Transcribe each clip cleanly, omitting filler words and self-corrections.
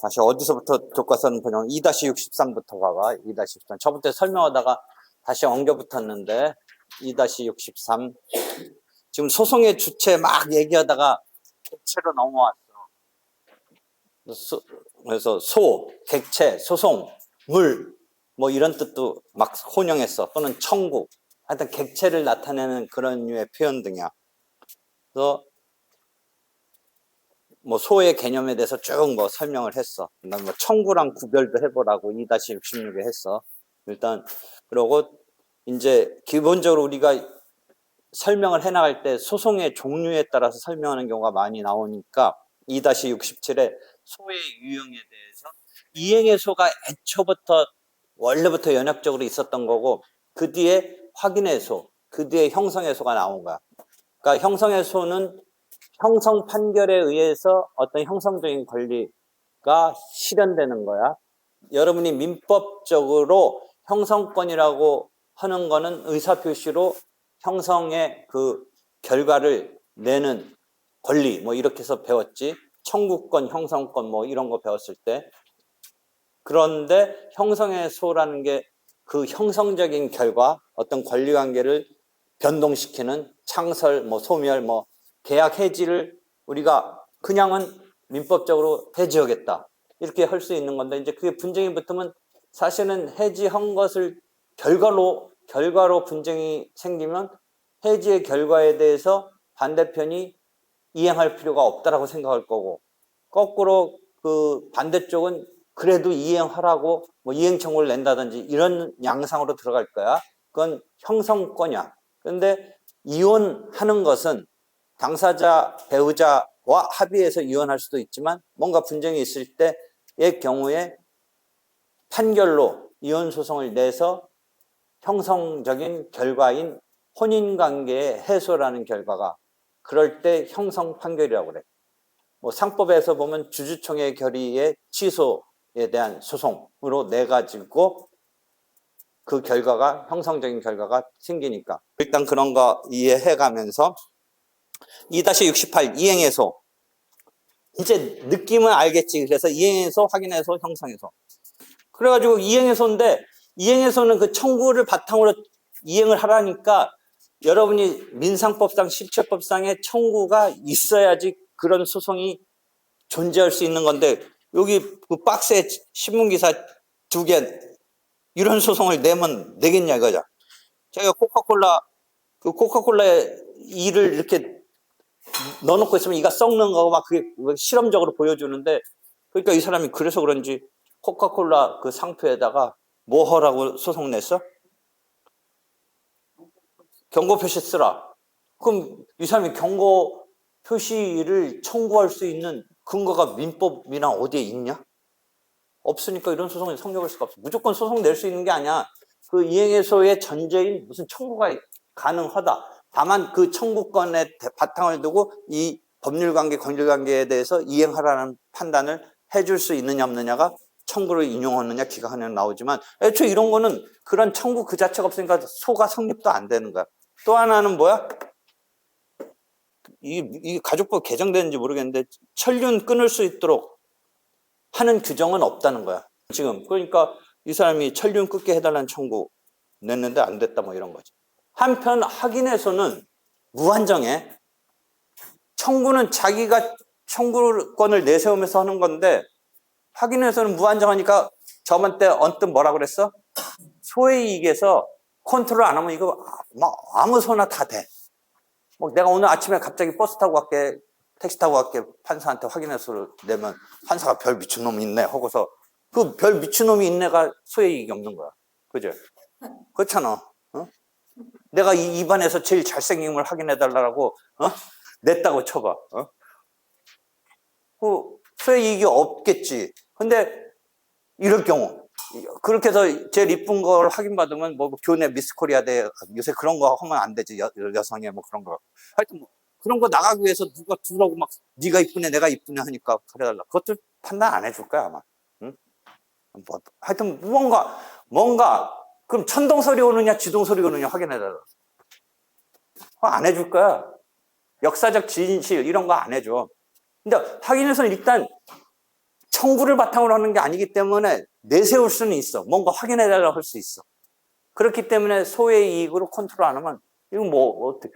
다시 어디서부터 교과서는 보냐면 2-63부터 봐봐. 2-63. 저부터 설명하다가 다시 엉겨 붙었는데 2-63. 지금 소송의 주체 막 얘기하다가 객체로 넘어왔어. 그래서 객체, 소송, 물, 뭐 이런 뜻도 막 혼용했어. 또는 청구. 하여튼 객체를 나타내는 그런 류의 표현 등이야. 그래서 뭐 소의 개념에 대해서 쭉 뭐 설명을 했어. 그다음에 뭐 청구랑 구별도 해보라고 2-66에 했어. 일단 그러고 이제 기본적으로 우리가 설명을 해나갈 때 소송의 종류에 따라서 설명하는 경우가 많이 나오니까 2-67에 소의 유형에 대해서 이행의 소가 애초부터 원래부터 연역적으로 있었던 거고 그 뒤에 확인의 소, 그 뒤에 형성의 소가 나온 거야. 그러니까 형성의 소는 형성 판결에 의해서 어떤 형성적인 권리가 실현되는 거야. 여러분이 민법적으로 형성권이라고 하는 거는 의사표시로 형성의 그 결과를 내는 권리 뭐 이렇게 해서 배웠지. 청구권, 형성권 뭐 이런 거 배웠을 때. 그런데 형성의 소라는 게 그 형성적인 결과, 어떤 권리관계를 변동시키는 창설, 뭐 소멸, 뭐 계약 해지를 우리가 그냥은 민법적으로 해지하겠다 이렇게 할 수 있는 건데 이제 그게 분쟁이 붙으면 사실은 해지한 것을 결과로 분쟁이 생기면 해지의 결과에 대해서 반대편이 이행할 필요가 없다라고 생각할 거고 거꾸로 그 반대쪽은 그래도 이행하라고 뭐 이행 청구를 낸다든지 이런 양상으로 들어갈 거야. 그건 형성권이야. 그런데 이혼하는 것은 당사자, 배우자와 합의해서 이혼할 수도 있지만 뭔가 분쟁이 있을 때의 경우에 판결로 이혼 소송을 내서 형성적인 결과인 혼인관계의 해소라는 결과가 그럴 때 형성 판결이라고 그래. 뭐 상법에서 보면 주주총회 결의의 취소에 대한 소송으로 내 가지고 그 결과가 형성적인 결과가 생기니까 일단 그런 거 이해해 가면서 2-68 이행해소 이제 느낌은 알겠지. 그래서 이행해소, 확인해소, 형성해소. 그래가지고 이행해소인데 이행해소는 그 청구를 바탕으로 이행을 하라니까 여러분이 민상법상 실체법상의 청구가 있어야지 그런 소송이 존재할 수 있는 건데 여기 그 박스에 신문기사 2개 이런 소송을 내면 되겠냐 이거죠. 제가 그 코카콜라에 이를 이렇게 넣어놓고 있으면 이가 썩는 거 막 그게 실험적으로 보여주는데 그러니까 이 사람이 그래서 그런지 코카콜라 그 상표에다가 뭐 하라고 소송 냈어? 경고 표시 쓰라. 그럼 이 사람이 경고 표시를 청구할 수 있는 근거가 민법이나 어디에 있냐? 없으니까 이런 소송이 성립할 수가 없어. 무조건 소송 낼 수 있는 게 아니야. 그 이행해소의 전제인 무슨 청구가 가능하다. 다만 그 청구권에 바탕을 두고 이 법률관계, 권리관계에 대해서 이행하라는 판단을 해줄 수 있느냐 없느냐가 청구를 인용하느냐 기각하느냐 나오지만 애초에 이런 거는 그런 청구 그 자체가 없으니까 소가 성립도 안 되는 거야. 또 하나는 뭐야? 이 가족법 개정되는지 모르겠는데 천륜 끊을 수 있도록 하는 규정은 없다는 거야. 지금 그러니까 이 사람이 천륜 끊게 해달라는 청구 냈는데 안 됐다 뭐 이런 거지. 한편 확인해서는 무한정해. 청구는 자기가 청구권을 내세우면서 하는 건데 확인해서는 무한정하니까 저번 때 언뜻 뭐라 그랬어? 소의 이익에서 컨트롤 안 하면 이거 뭐 아무 소나 다 돼. 뭐 내가 오늘 아침에 갑자기 버스 타고 갈게, 택시 타고 갈게 판사한테 확인해서 내면 판사가 별 미친놈이 있네 하고서 그 별 미친놈이 있네가 소의 이익이 없는 거야. 그죠? 그렇잖아. 어? 내가 이 입안에서 제일 잘생긴 걸 확인해달라고 냈다고 쳐봐. 그 소의 이익이 없겠지. 근데 이럴 경우 그렇게 해서 제일 이쁜 걸 확인받으면 뭐 교내 미스코리아 대 요새 그런 거 하면 안 되지. 여성의 뭐 그런 거. 하여튼 뭐 그런 거 나가기 위해서 누가 두라고 막 네가 이쁘네 내가 이쁘네 하니까 그래달라. 그것도 판단 안 해줄 거야 아마. 응? 뭐, 하여튼 뭔가 그럼 천동 소리 오느냐 지동 소리 오느냐 확인해달라. 그거 안 해줄 거야. 역사적 진실 이런 거 안 해줘. 근데 확인해서는 일단 청구를 바탕으로 하는 게 아니기 때문에 내세울 수는 있어. 뭔가 확인해달라고 할 수 있어. 그렇기 때문에 소의 이익으로 컨트롤 안 하면 이건 뭐 어떻게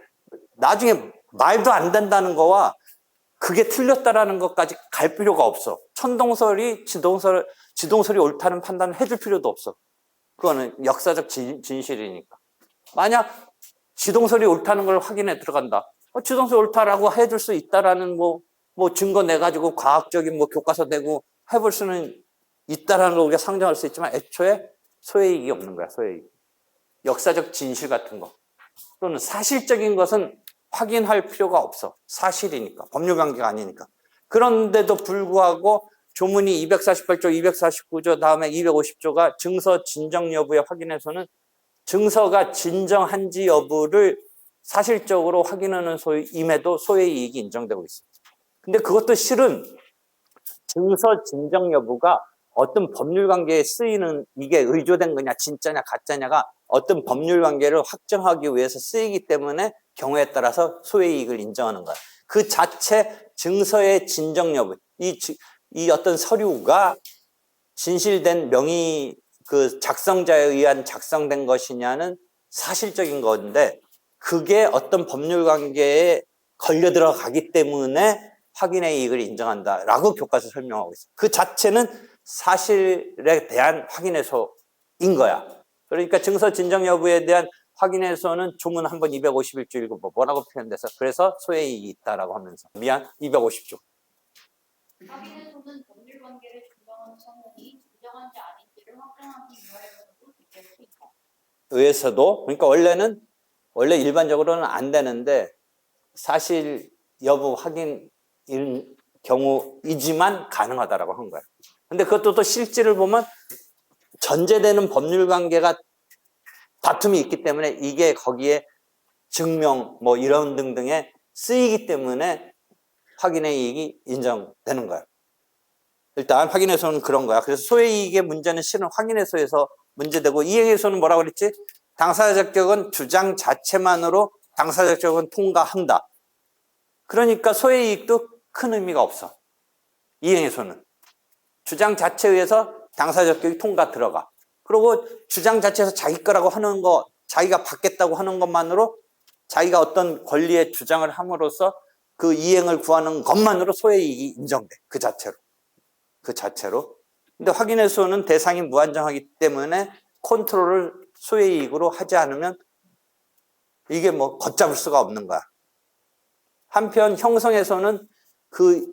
나중에 말도 안 된다는 거와 그게 틀렸다라는 것까지 갈 필요가 없어. 천동설이 지동설이 옳다는 판단을 해줄 필요도 없어. 그거는 역사적 진실이니까. 만약 지동설이 옳다는 걸 확인해 들어간다. 지동설이 옳다라고 해줄 수 있다라는 뭐 증거 내가지고 과학적인 뭐 교과서 내고 해볼 수는 있다라는 걸 우리가 상정할 수 있지만 애초에 소외이익이 없는 거야, 소외이익. 역사적 진실 같은 거. 또는 사실적인 것은 확인할 필요가 없어. 사실이니까. 법률 관계가 아니니까. 그런데도 불구하고 조문이 248조, 249조, 다음에 250조가 증서 진정 여부에 확인해서는 증서가 진정한지 여부를 사실적으로 확인하는 임에도 소외 이익이 인정되고 있습니다. 근데 그것도 실은 증서 진정 여부가 어떤 법률 관계에 쓰이는 이게 의조된 거냐 진짜냐 가짜냐가 어떤 법률 관계를 확정하기 위해서 쓰이기 때문에 경우에 따라서 소외 이익을 인정하는 거야. 그 자체 증서의 진정 여부, 이 어떤 서류가 진실된 명의 그 작성자에 의한 작성된 것이냐는 사실적인 건데 그게 어떤 법률 관계에 걸려 들어가기 때문에 확인의 이익을 인정한다라고 교과서 설명하고 있어요. 그 자체는 사실에 대한 확인해소인 거야. 그러니까 증서 진정 여부에 대한 확인해소는 조문 한번 251조 읽고 뭐라고 표현돼서 그래서 소외 이익이 있다라고 하면서 250조. 확인해소는 법률 관계를 증명하는 성명이 진정한지 아닌지를 확정하기 위하여서도 기재할 수 있다. 의에서도 그러니까 원래 일반적으로는 안 되는데 사실 여부 확인인 경우이지만 가능하다라고 한 거예요. 근데 그것도 또 실질을 보면 전제되는 법률 관계가 다툼이 있기 때문에 이게 거기에 증명 뭐 이런 등등에 쓰이기 때문에 확인의 이익이 인정되는 거예요. 일단 확인해소는 그런 거야. 그래서 소외이익의 문제는 실은 확인해소에서 문제되고 이행해소는 뭐라고 그랬지? 당사자 적격은 주장 자체만으로 당사자 적격은 통과한다. 그러니까 소외이익도 큰 의미가 없어. 이행해소는. 주장 자체에 의해서 당사자 적격이 통과 들어가. 그리고 주장 자체에서 자기 거라고 하는 거, 자기가 받겠다고 하는 것만으로 자기가 어떤 권리의 주장을 함으로써 그 이행을 구하는 것만으로 소외이익이 인정돼. 그 자체로. 근데 확인해소는 대상이 무한정하기 때문에 컨트롤을 소외이익으로 하지 않으면 이게 뭐 걷잡을 수가 없는 거야. 한편 형성에서는 그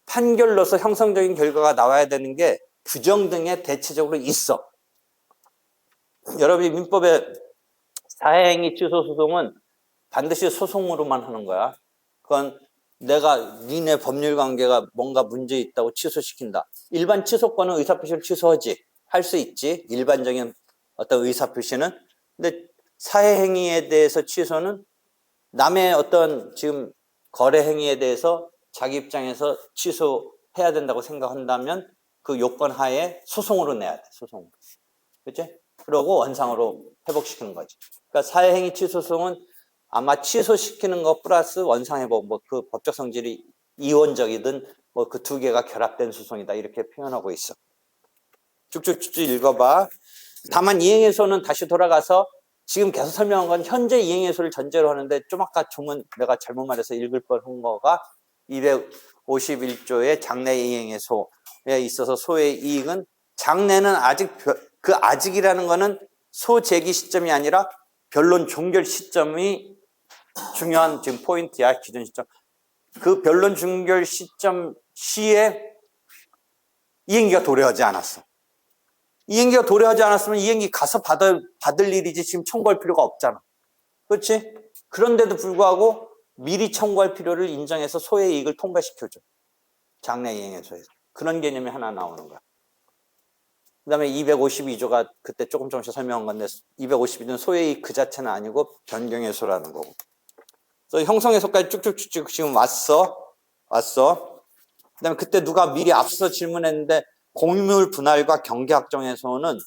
판결로서 형성적인 결과가 나와야 되는 게 규정 등에 대체적으로 있어. 여러분이 민법에 사회행위 취소 소송은 반드시 소송으로만 하는 거야. 그건 내가 니네 법률 관계가 뭔가 문제 있다고 취소시킨다. 일반 취소권은 의사표시를 취소하지. 할 수 있지. 일반적인 어떤 의사표시는. 근데 사회행위에 대해서 취소는 남의 어떤 지금 거래행위에 대해서 자기 입장에서 취소해야 된다고 생각한다면 그 요건 하에 소송으로 내야 돼. 소송으로. 그치? 그러고 원상으로 회복시키는 거지. 그러니까 사회행위 취소소송은 아마 취소시키는 것 플러스 원상회복, 뭐 그 법적 성질이 이원적이든 뭐 그 두 개가 결합된 소송이다. 이렇게 표현하고 있어. 쭉쭉쭉 읽어봐. 다만 이행해소는 다시 돌아가서 지금 계속 설명한 건 현재 이행해소를 전제로 하는데 좀 아까 조문 내가 잘못 말해서 읽을 뻔한 거가 251조의 장래 이행해소에 있어서 소의 이익은 장래는 아직 그 아직이라는 거는 소제기 시점이 아니라 변론 종결 시점이 중요한 지금 포인트야. 기준 시점. 그 변론 종결 시점 시에 이행기가 도래하지 않았어. 이행기가 도래하지 않았으면 이행기 가서 받을 일이지 지금 청구할 필요가 없잖아. 그렇지? 그런데도 불구하고 미리 청구할 필요를 인정해서 소의 이익을 통과시켜줘. 장래 이행해소에서. 그런 개념이 하나 나오는 거야. 그 다음에 252조가 그때 조금씩 설명한 건데 252조는 소의 이익 그 자체는 아니고 변경해소라는 거고. 그래서 형성해소까지 쭉쭉쭉 지금 왔어. 그 다음에 그때 누가 미리 앞서 질문했는데 공유물 분할과 경계 확정에서는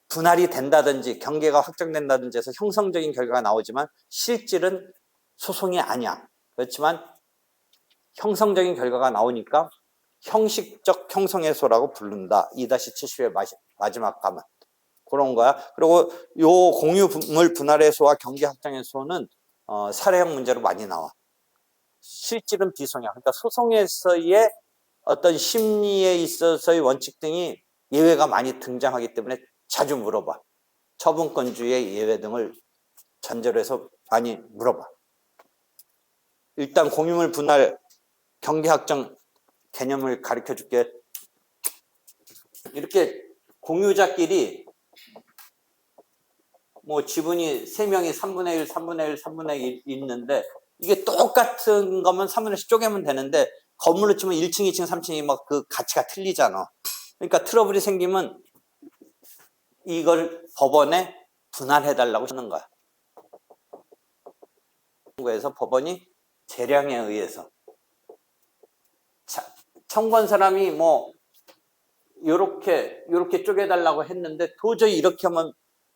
분할이 된다든지 경계가 확정된다든지 해서 형성적인 결과가 나오지만 실질은 소송이 아니야. 그렇지만 형성적인 결과가 나오니까 형식적 형성해소라고 부른다. 2-70의 마지막 감은. 그런 거야. 그리고 요 공유물 분할해소와 경계확장해소는 사례형 문제로 많이 나와. 실질은 비송이야. 그러니까 소송에서의 어떤 심리에 있어서의 원칙 등이 예외가 많이 등장하기 때문에 자주 물어봐. 처분권주의 예외 등을 전제로 해서 많이 물어봐. 일단 공유물 분할 경계확정 개념을 가르쳐 줄게. 이렇게 공유자끼리 뭐 지분이 3명이 3분의 1, 3분의 1, 3분의 1 있는데 이게 똑같은 거면 3분의 1씩 쪼개면 되는데 건물로 치면 1층, 2층, 3층이 막 그 가치가 틀리잖아. 그러니까 트러블이 생기면 이걸 법원에 분할해달라고 하는 거야. 그래서 법원이 재량에 의해서 청구한 사람이 뭐 요렇게 쪼개달라고 했는데 도저히 이렇게 하면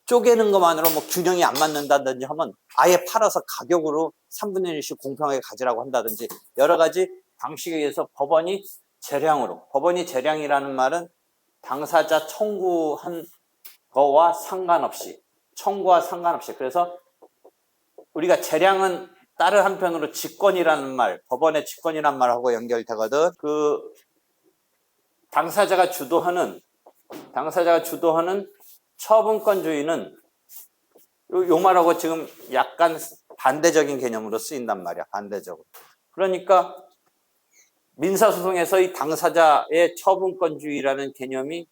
쪼개는 것만으로 뭐 균형이 안 맞는다든지 하면 아예 팔아서 가격으로 3분의 1씩 공평하게 가지라고 한다든지 여러 가지 방식에 의해서 법원이 재량으로, 법원이 재량이라는 말은 당사자 청구한 거와 상관없이, 청구와 상관없이. 그래서 우리가 재량은 다른 한편으로 직권이라는 말, 법원의 직권이라는 말하고 연결되거든. 그 당사자가 주도하는 처분권주의는 요 말하고 지금 약간 반대적인 개념으로 쓰인단 말이야. 반대적으로. 그러니까 민사소송에서 이 당사자의 처분권주의라는 개념이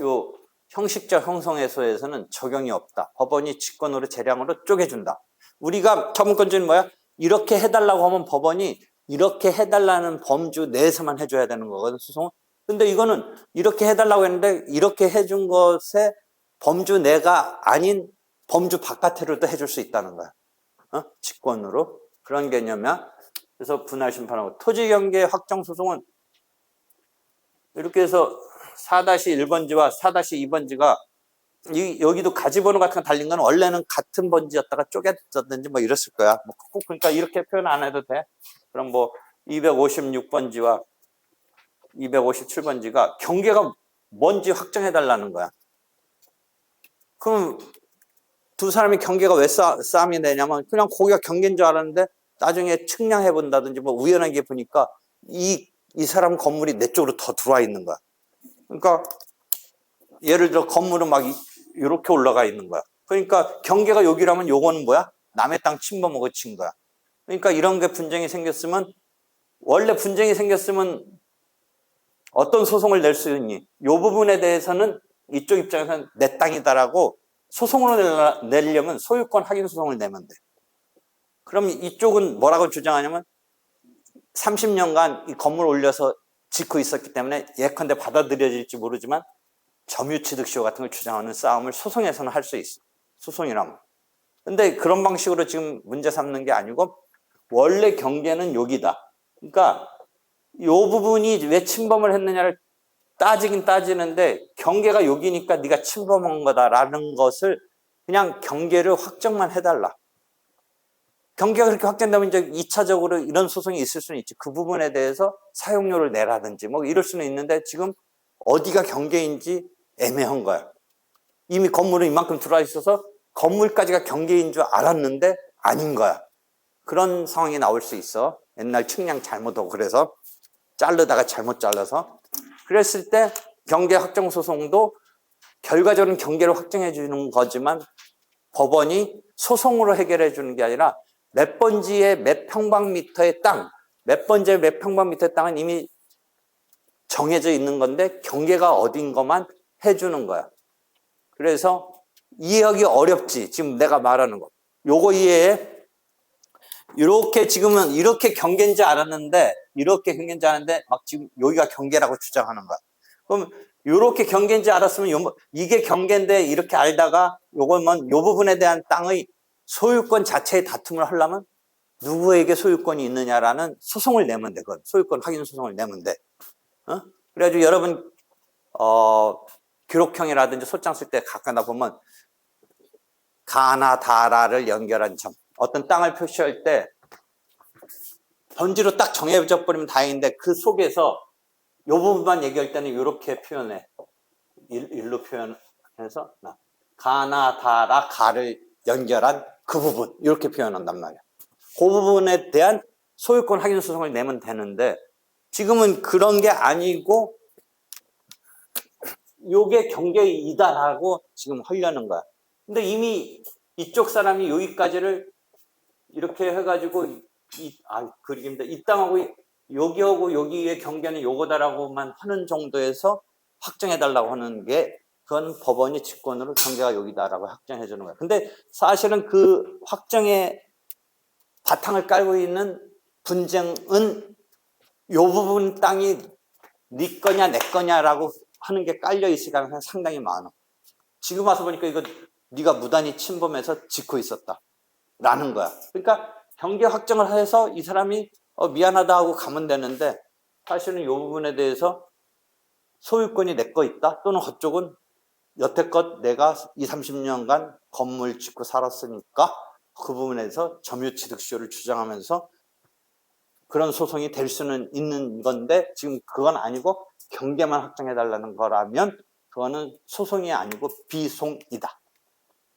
요 형식적 형성해소에서는 적용이 없다. 법원이 직권으로 재량으로 쪼개준다. 우리가 처분권주의는 뭐야? 이렇게 해달라고 하면 법원이 이렇게 해달라는 범주 내에서만 해줘야 되는 거거든, 소송은. 근데 이거는 이렇게 해달라고 했는데 이렇게 해준 것에 범주 내가 아닌 범주 바깥으로도 해줄 수 있다는 거야. 직권으로. 그런 개념이야. 그래서 분할 심판하고 토지경계 확정소송은 이렇게 해서 4-1번지와 4-2번지가 여기도 가지번호 같은 거 달린 건 원래는 같은 번지였다가 쪼개졌든지 뭐 이랬을 거야. 뭐 그러니까 이렇게 표현 안 해도 돼. 그럼 뭐 256번지와 257번지가 경계가 뭔지 확정해 달라는 거야. 그럼 두 사람이 경계가 왜 싸움이 되냐면 그냥 거기가 경계인 줄 알았는데 나중에 측량해 본다든지 뭐 우연하게 보니까 이 사람 건물이 내 쪽으로 더 들어와 있는 거야. 그러니까 예를 들어 건물은 막 이렇게 올라가 있는 거야. 그러니까 경계가 여기라면 요거는 뭐야? 남의 땅 침범하고 친 거야. 그러니까 이런 게 분쟁이 생겼으면 원래 분쟁이 생겼으면 어떤 소송을 낼 수 있니? 이 부분에 대해서는 이쪽 입장에서는 내 땅이다라고 소송으로 내려면 소유권 확인 소송을 내면 돼. 그럼 이쪽은 뭐라고 주장하냐면 30년간 이 건물 올려서 짓고 있었기 때문에 예컨대 받아들여질지 모르지만 점유취득시효 같은 걸 주장하는 싸움을 소송에서는 할 수 있어. 소송이라면. 근데 그런 방식으로 지금 문제 삼는 게 아니고 원래 경계는 여기다. 그러니까 이 부분이 왜 침범을 했느냐를 따지긴 따지는데 경계가 여기니까 네가 침범한 거다라는 것을 그냥 경계를 확정만 해달라. 경계가 그렇게 확정되면 이제 2차적으로 이런 소송이 있을 수는 있지. 그 부분에 대해서 사용료를 내라든지 뭐 이럴 수는 있는데 지금 어디가 경계인지 애매한 거야. 이미 건물은 이만큼 들어와 있어서 건물까지가 경계인 줄 알았는데 아닌 거야. 그런 상황이 나올 수 있어. 옛날 측량 잘못하고 그래서 자르다가 잘못 잘라서. 그랬을 때 경계 확정 소송도 결과적으로는 경계를 확정해 주는 거지만 법원이 소송으로 해결해 주는 게 아니라 몇 번지의 몇 평방미터의 땅, 몇 번지의 몇 평방미터의 땅은 이미 정해져 있는 건데 경계가 어딘 것만 해주는 거야. 그래서 이해하기 어렵지. 지금 내가 말하는 거. 요거 이해해? 이렇게 지금은 이렇게 경계인지 알았는데 막 지금 여기가 경계라고 주장하는 거야. 그럼 이렇게 경계인지 알았으면 이게 경계인데 이렇게 알다가 요거면 요 부분에 대한 땅의 소유권 자체의 다툼을 하려면 누구에게 소유권이 있느냐라는 소송을 내면 되거든. 소유권 확인 소송을 내면 돼. 그래가지고 여러분 기록형이라든지 소장 쓸 때 가끔가다 보면 가나 다라를 연결한 점, 어떤 땅을 표시할 때 번지로 딱 정해져 버리면 다행인데 그 속에서 요 부분만 얘기할 때는 이렇게 표현해. 일로 표현해서 가나 다라 가를 연결한 그 부분 이렇게 표현한단 말이야. 그 부분에 대한 소유권 확인 소송을 내면 되는데 지금은 그런 게 아니고 요게 경계이다라고 지금 하려는 거야. 근데 이미 이쪽 사람이 여기까지를 이렇게 해가지고 그림인데 이 땅하고 여기하고 여기의 경계는 요거다라고만 하는 정도에서 확정해달라고 하는 게 그건 법원이 직권으로 경계가 여기다라고 확정해 주는 거야. 근데 사실은 그 확정의 바탕을 깔고 있는 분쟁은 요 부분 땅이 네 거냐 내 거냐라고 하는 게 깔려 있을 가능성이 상당히 많아. 지금 와서 보니까 이거 네가 무단히 침범해서 짓고 있었다 라는 거야. 그러니까 경계 확정을 해서 이 사람이 미안하다 하고 가면 되는데 사실은 이 부분에 대해서 소유권이 내 거 있다 또는 그쪽은 여태껏 내가 20, 30년간 건물 짓고 살았으니까 그 부분에서 점유취득쇼를 주장하면서 그런 소송이 될 수는 있는 건데 지금 그건 아니고 경계만 확정해달라는 거라면 그거는 소송이 아니고 비송이다.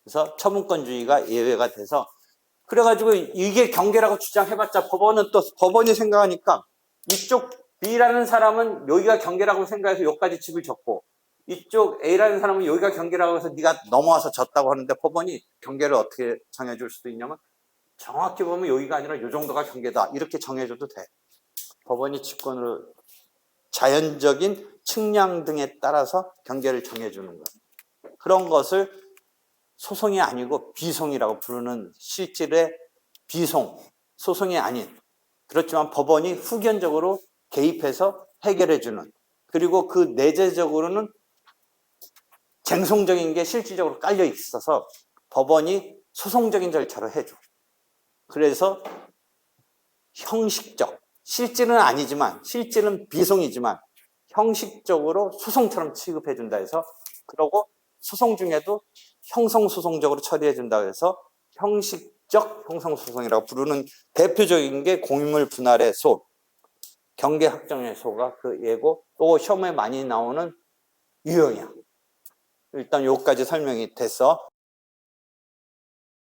그래서 처분권주의가 예외가 돼서 그래가지고 이게 경계라고 주장해봤자 법원이 생각하니까 이쪽 B라는 사람은 여기가 경계라고 생각해서 여기까지 집을 졌고 이쪽 A라는 사람은 여기가 경계라고 해서 네가 넘어와서 졌다고 하는데 법원이 경계를 어떻게 정해줄 수도 있냐면 정확히 보면 여기가 아니라 이 정도가 경계다 이렇게 정해줘도 돼. 법원이 직권으로 자연적인 측량 등에 따라서 경계를 정해주는 거야. 그런 것을 소송이 아니고 비송이라고 부르는 실질의 비송, 소송이 아닌 그렇지만 법원이 후견적으로 개입해서 해결해주는 그리고 그 내재적으로는 쟁송적인 게 실질적으로 깔려 있어서 법원이 소송적인 절차로 해줘. 그래서 형식적, 실질은 아니지만 실질은 비송이지만 형식적으로 소송처럼 취급해준다 해서 그러고 소송 중에도 형성소송적으로 처리해준다고 해서 형식적 형성소송이라고 부르는 대표적인 게 공유물 분할의 소, 경계확정의 소가 그 예고 또 시험에 많이 나오는 유형이야. 일단 여기까지 설명이 됐어.